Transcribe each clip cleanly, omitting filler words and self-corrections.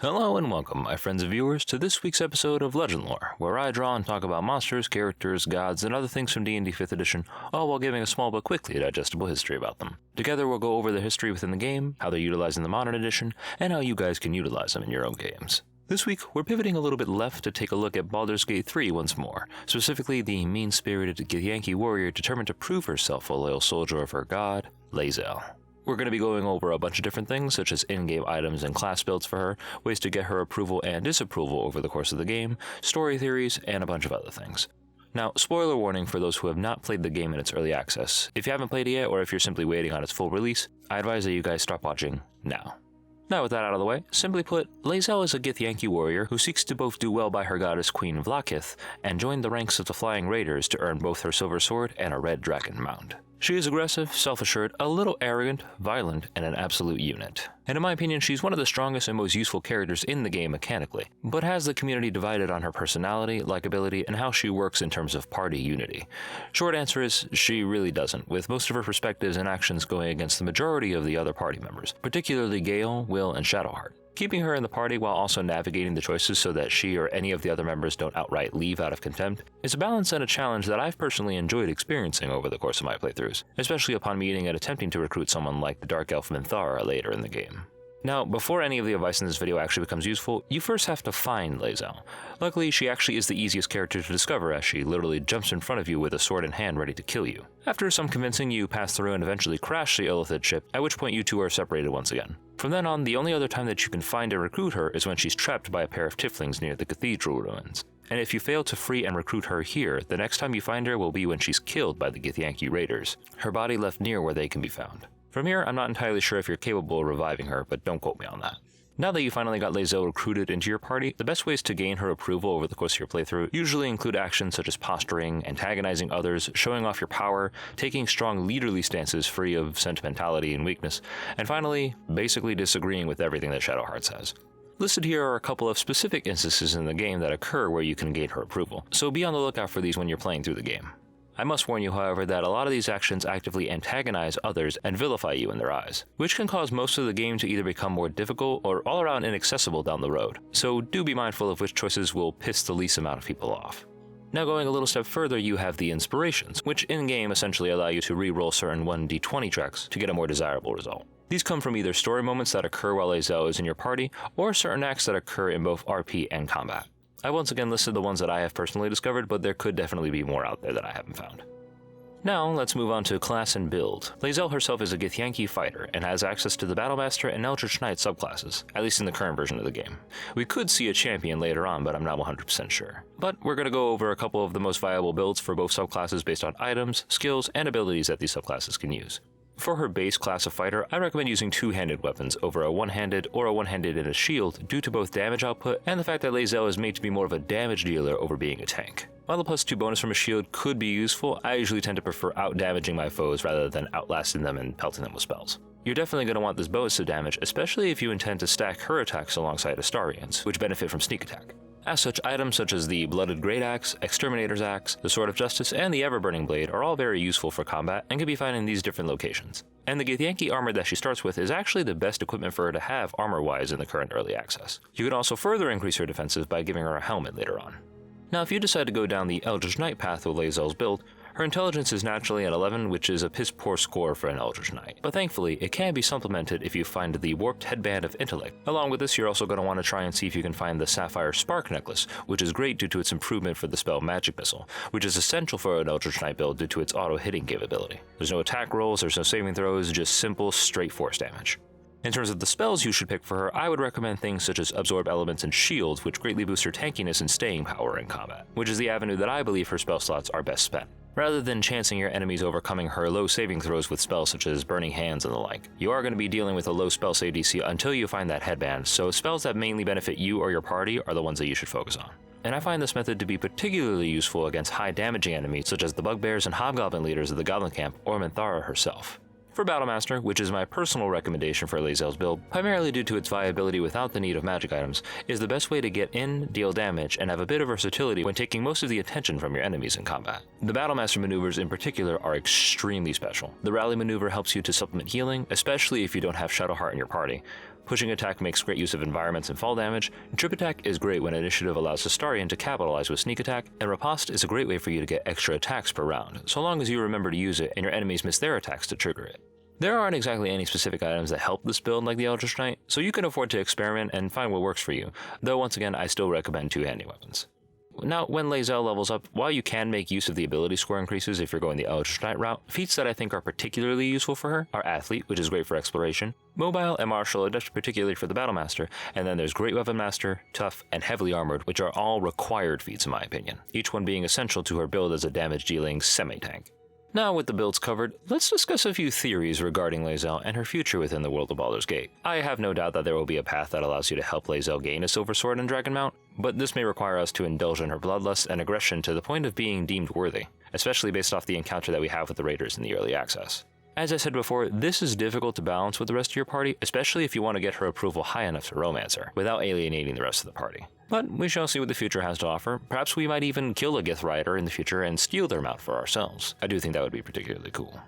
Hello and welcome, my friends and viewers, to this week's episode of Legendlore, where I draw and talk about monsters, characters, gods, and other things from D&D 5th edition, all while giving a small but quickly digestible history about them. Together we'll go over the history within the game, how they're utilized in the modern edition, and how you guys can utilize them in your own games. This week, we're pivoting a little bit left to take a look at Baldur's Gate 3 once more, specifically the mean-spirited Githyanki warrior determined to prove herself a loyal soldier of her god, Lae'zel. We're going to be going over a bunch of different things, such as in-game items and class builds for her, ways to get her approval and disapproval over the course of the game, story theories, and a bunch of other things. Now, spoiler warning for those who have not played the game in its early access. If you haven't played it yet, or if you're simply waiting on its full release, I advise that you guys stop watching now. Now with that out of the way, simply put, Lae'zel is a Githyanki warrior who seeks to both do well by her goddess Queen Vlaakith and join the ranks of the Flying Raiders to earn both her silver sword and a red dragon mount. She is aggressive, self-assured, a little arrogant, violent, and an absolute unit. And in my opinion, she's one of the strongest and most useful characters in the game mechanically, but has the community divided on her personality, likability, and how she works in terms of party unity. Short answer is, she really doesn't, with most of her perspectives and actions going against the majority of the other party members, particularly Gale, Will, and Shadowheart. Keeping her in the party while also navigating the choices so that she or any of the other members don't outright leave out of contempt is a balance and a challenge that I've personally enjoyed experiencing over the course of my playthroughs, especially upon meeting and attempting to recruit someone like the Dark Elf Minthara later in the game. Now, before any of the advice in this video actually becomes useful, you first have to find Lae'zel. Luckily, she actually is the easiest character to discover as she literally jumps in front of you with a sword in hand ready to kill you. After some convincing, you pass through and eventually crash the Illithid ship, at which point you two are separated once again. From then on, the only other time that you can find and recruit her is when she's trapped by a pair of tieflings near the cathedral ruins. And if you fail to free and recruit her here, the next time you find her will be when she's killed by the Githyanki raiders, her body left near where they can be found. From here, I'm not entirely sure if you're capable of reviving her, but don't quote me on that. Now that you finally got Lae'zel recruited into your party, the best ways to gain her approval over the course of your playthrough usually include actions such as posturing, antagonizing others, showing off your power, taking strong leaderly stances free of sentimentality and weakness, and finally, basically disagreeing with everything that Shadowheart says. Listed here are a couple of specific instances in the game that occur where you can gain her approval, so be on the lookout for these when you're playing through the game. I must warn you, however, that a lot of these actions actively antagonize others and vilify you in their eyes, which can cause most of the game to either become more difficult or all around inaccessible down the road, so do be mindful of which choices will piss the least amount of people off. Now going a little step further, you have the inspirations, which in-game essentially allow you to re-roll certain 1d20 checks to get a more desirable result. These come from either story moments that occur while Lae'zel is in your party, or certain acts that occur in both RP and combat. I once again listed the ones that I have personally discovered, but there could definitely be more out there that I haven't found. Now, let's move on to class and build. Lae'zel herself is a Githyanki fighter, and has access to the Battlemaster and Eldritch Knight subclasses, at least in the current version of the game. We could see a champion later on, but I'm not 100% sure. But we're going to go over a couple of the most viable builds for both subclasses based on items, skills, and abilities that these subclasses can use. For her base class of fighter, I recommend using two-handed weapons over a one-handed or a one-handed and a shield due to both damage output and the fact that Lae'zel is made to be more of a damage dealer over being a tank. While the +2 bonus from a shield could be useful, I usually tend to prefer out-damaging my foes rather than outlasting them and pelting them with spells. You're definitely going to want this bonus of damage, especially if you intend to stack her attacks alongside Astarian's, which benefit from sneak attack. As such, items such as the Blooded Great Axe, Exterminator's Axe, the Sword of Justice, and the Ever-Burning Blade are all very useful for combat and can be found in these different locations. And the Githyanki armor that she starts with is actually the best equipment for her to have armor-wise in the current early access. You can also further increase her defenses by giving her a helmet later on. Now, if you decide to go down the Eldritch Knight path with Lae'zel's build, her intelligence is naturally at 11, which is a piss-poor score for an Eldritch Knight, but thankfully, it can be supplemented if you find the Warped Headband of Intellect. Along with this, you're also going to want to try and see if you can find the Sapphire Spark Necklace, which is great due to its improvement for the spell Magic Missile, which is essential for an Eldritch Knight build due to its auto-hitting capability. There's no attack rolls, there's no saving throws, just simple, straight force damage. In terms of the spells you should pick for her, I would recommend things such as Absorb Elements and Shield, which greatly boost her tankiness and staying power in combat, which is the avenue that I believe her spell slots are best spent. Rather than chancing your enemies overcoming her low saving throws with spells such as Burning Hands and the like, you are going to be dealing with a low spell save DC until you find that headband, so spells that mainly benefit you or your party are the ones that you should focus on. And I find this method to be particularly useful against high damaging enemies such as the bugbears and hobgoblin leaders of the Goblin Camp or Minthara herself. For Battlemaster, which is my personal recommendation for Lae'zel's build, primarily due to its viability without the need of magic items, is the best way to get in, deal damage, and have a bit of versatility when taking most of the attention from your enemies in combat. The Battlemaster maneuvers in particular are extremely special. The Rally maneuver helps you to supplement healing, especially if you don't have Shadowheart in your party. Pushing attack makes great use of environments and fall damage, and trip attack is great when initiative allows Astarion to capitalize with sneak attack, and riposte is a great way for you to get extra attacks per round, so long as you remember to use it and your enemies miss their attacks to trigger it. There aren't exactly any specific items that help this build like the Eldritch Knight, so you can afford to experiment and find what works for you, though once again I still recommend two-handed weapons. Now, when Lae'zel levels up, while you can make use of the ability score increases if you're going the Eldritch Knight route, feats that I think are particularly useful for her are Athlete, which is great for exploration, Mobile and Martial, Adept particularly for the Battlemaster, and then there's Great Weapon Master, Tough, and Heavily Armored, which are all required feats in my opinion, each one being essential to her build as a damage-dealing semi-tank. Now with the builds covered, let's discuss a few theories regarding Lae'zel and her future within the world of Baldur's Gate. I have no doubt that there will be a path that allows you to help Lae'zel gain a Silver Sword and Dragon Mount, but this may require us to indulge in her bloodlust and aggression to the point of being deemed worthy, especially based off the encounter that we have with the Raiders in the early access. As I said before, this is difficult to balance with the rest of your party, especially if you want to get her approval high enough to romance her, without alienating the rest of the party. But we shall see what the future has to offer. Perhaps we might even kill a Gith rider in the future and steal their mount for ourselves. I do think that would be particularly cool.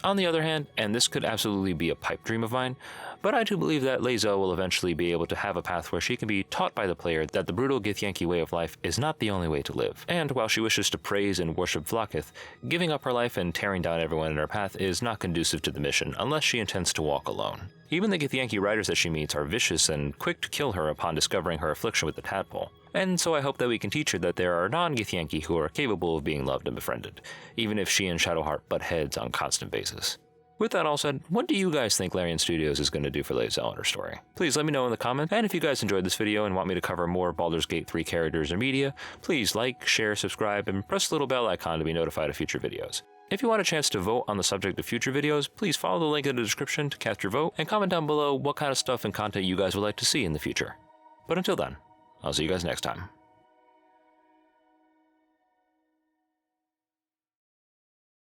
On the other hand, and this could absolutely be a pipe dream of mine, but I do believe that Lae'zel will eventually be able to have a path where she can be taught by the player that the brutal Githyanki way of life is not the only way to live. And while she wishes to praise and worship Vlaakith, giving up her life and tearing down everyone in her path is not conducive to the mission unless she intends to walk alone. Even the Githyanki riders that she meets are vicious and quick to kill her upon discovering her affliction with the tadpole. And so I hope that we can teach her that there are non-Githyanki who are capable of being loved and befriended, even if she and Shadowheart butt heads on a constant basis. With that all said, what do you guys think Larian Studios is going to do for Lae'zel and her story? Please let me know in the comments, and if you guys enjoyed this video and want me to cover more Baldur's Gate 3 characters or media, please like, share, subscribe, and press the little bell icon to be notified of future videos. If you want a chance to vote on the subject of future videos, please follow the link in the description to cast your vote, and comment down below what kind of stuff and content you guys would like to see in the future. But until then, I'll see you guys next time.